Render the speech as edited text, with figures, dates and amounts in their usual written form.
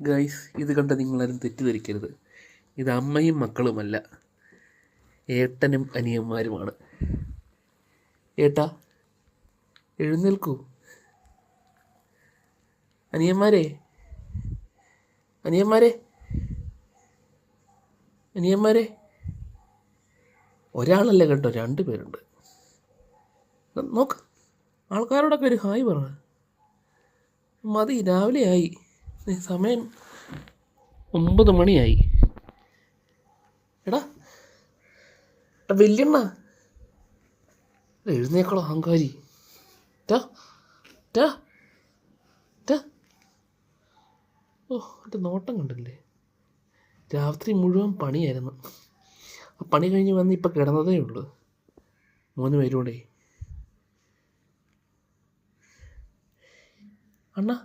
Guys, ഇത് കണ്ട് നിങ്ങളാരും തെറ്റിദ്ധരിക്കരുത്. ഇത് അമ്മയും മക്കളുമല്ല, ഏട്ടനും അനിയന്മാരുമാണ്. ഏട്ടാ, എഴുന്നേൽക്കൂ. അനിയന്മാരെ, അനിയന്മാരെ, അനിയന്മാരെ. ഒരാളല്ല കേട്ടോ, 2 പേരുണ്ട്. നോക്ക്, ആൾക്കാരോടൊക്കെ ഒരു ഹായ് പറ. മതി, രാവിലെ ആയി. സമയം 9 മണിയായി. എടാ വല്യണ്ണ, എഴുന്നേക്കളോ അഹങ്കാരി. ടാ ടാ ടാ. ഓ, എൻ്റെ നോട്ടം കണ്ടില്ലേ? രാത്രി മുഴുവൻ പണിയായിരുന്നു. ആ പണി കഴിഞ്ഞ് വന്ന് ഇപ്പം കിടന്നതേ ഉള്ളൂ. 3 പേരൂടെ. അണ്ണാ,